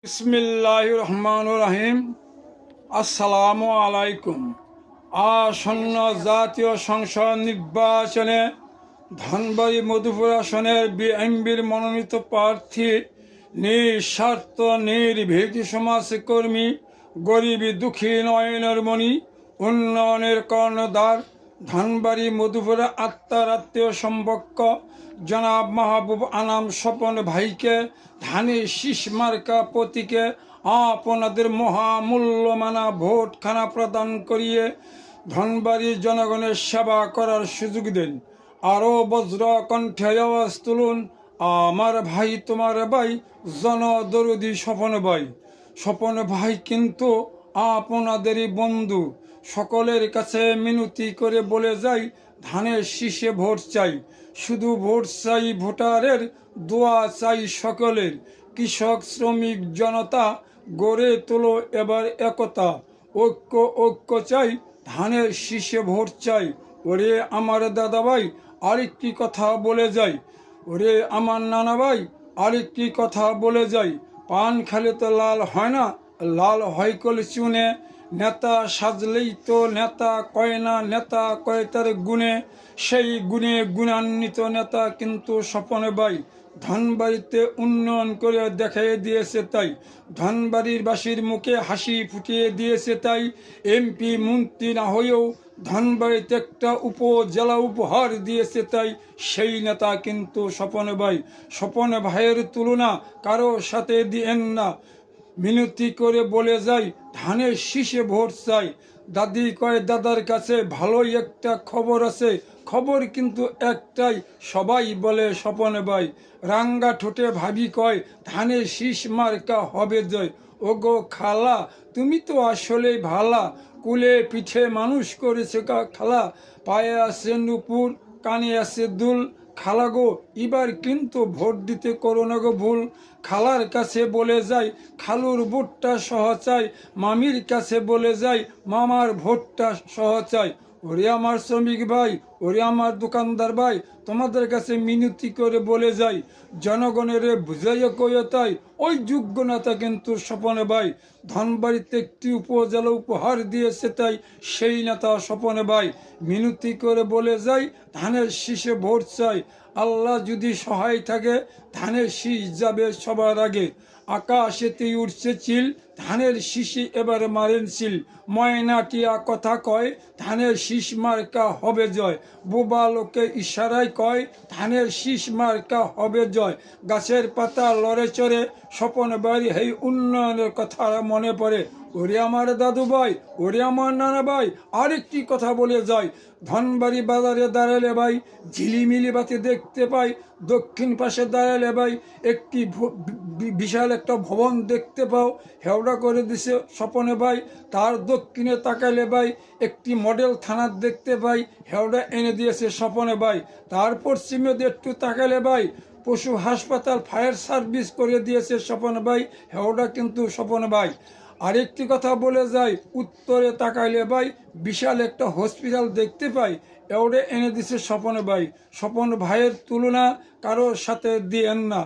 বিসমিল্লাহির রহমানির রহিম। আসসালামু আলাইকুম। আসন্ন জাতীয় সংসদ নির্বাচনে ধনবাড়ী মধুপুর আসনের বিএনপির মনোনীত প্রার্থী নিঃস্বার্থ নির্ভীক সমাজকর্মী, গরিবী দুঃখী নয়নের মণি, উন্নয়নের কর্ণধার, ধনবাড়ী মধুপুরে আত্মার আত্মীয় সম্পর্ক জনাব মাহবুব আনাম স্বপন ভাইকে ধানের শীষ মার্কা প্রতীকে আপনাদের মহামূল্যমানা ভোটখানা প্রদান করিয়ে ধনবাড়ির জনগণের সেবা করার সুযোগ দেন। আরও বজ্র কণ্ঠে আওয়াজ তুলুন, আমার ভাই তোমার ভাই জনদরদি স্বপন ভাই। স্বপন ভাই কিন্তু আপনাদেরই বন্ধু। সকলের কাছে মিনতি করে বলে যাই, ধানের শীষে ভোট চাই। শুধু ভোট চাই ভোটারের, দোয়া চাই সকলের। কৃষক শ্রমিক জনতা গড়ে তোলো এবার একতা। ঐক্য ঐক্য চাই, ধানের শীষে ভোট চাই। ওরে আমার দাদা ভাই, আরেকটি কথা বলে যাই। ওরে আমার নানা ভাই, আরেকটি কথা বলে যাই। পান খেলে তো লাল হয় না, লাল হয় কল চুনে। নেতা সাজলেই তো নেতা কয় না, নেতা কয় তার গুণে। সেই গুণে গুণান্বিত নেতা কিন্তু স্বপন ভাই ধনবাড়িতে উন্নয়ন করে দেখিয়ে দিয়েছে তাই। ধনবাড়ির বাসীর মুখে হাসি ফুটিয়ে দিয়েছে তাই। এমপি মন্ত্রী না হয়েও ধনবাড়িতে একটা উপজেলা উপহার দিয়েছে তাই। সেই নেতা কিন্তু স্বপন ভাই। স্বপন ভাইয়ের তুলনা কারো সাথে দিয়েন না। মিনতি করে বলে যাই, ধানের শীষে ভোট চাই। দাদি কয় দাদার কাছে ভালোই একটা খবর আছে, খবর কিন্তু একটাই, সবাই বলে স্বপন ভাই। রাঙ্গা ঠোঁটে ভাবি কয়, ধানের শীষ মার্কা হবে জয়। ওগো খালা, তুমি তো আসলেই ভালা, কুলে পিঠে মানুষ করেছে খালা। পায়ে আছে নুপুর, কানে আছে দুল, খালা গো এবার কিন্তু ভোট দিতে করো না গো ভুল। খালার কাছে বলে যাই, খালুর ভোটটা সহ চাই। মামির কাছে বলে যাই, মামার ভোটটা সহ চাই। ওরে আমার শ্রমিক ভাই, ওরে আমার দোকানদার ভাই, তোমাদের কাছে মিনতি করে বলে যাই, জনগণের বুঝাইয়া কইয়া তাই। ওই যোগ্য নেতা কিন্তু স্বপন ভাই। ধনবাড়িতে একটি উপজেলা উপহার দিয়েছে তাই, সেই নেতা স্বপন ভাই। মিনতি করে বলে যাই, ধানের শীষে ভোট চাই। আল্লাহ যদি সহায় থাকে, ধানের শীষ যাবে সবার আগে। আকাশেতেই উঠছে চিল, ধানের শীষে এবার মারেন সিল। ময়নাটিয়া কথা কয়, ধানের শীষ মার্কা হবে জয়। বোবা লোকে ইশারায় কয়, ধানের শীষ মার্কা হবে জয়। গাছের পাতা লড়ে চড়ে স্বপন বাড়ি হেই উন্নয়নের কথা মনে পড়ে। ওরে আমার দাদু ভাই, ওরে আমার নানা ভাই, আরেকটি কথা বলে যায়। ধনবাড়ি বাজারে দাঁড়ালে ভাই ঝিলিমিলি বাতি দেখতে পাই। দক্ষিণ পাশে দাঁড়ালে ভাই একটি বিশাল একটা ভবন দেখতে পাও, হেওড়া করে দিছে স্বপনে ভাই। তার দক্ষিণে তাকাইলে ভাই একটি মডেল থানা দেখতে পাই, হেওড়া এনে দিয়েছে স্বপনে ভাই। তার পশ্চিমে একটু তাকাইলে ভাই পশু হাসপাতাল ফায়ার সার্ভিস করে দিয়েছে স্বপন ভাই, হেওড়া কিন্তু স্বপন ভাই। আরেকটি কথা বলে যাই, উত্তরে তাকাইলে ভাই বিশাল একটা হসপিটাল দেখতে পাই, এওড়ে এনে দিছে স্বপন ভাই। স্বপন ভাইয়ের তুলনা কারোর সাথে দিয়েন না।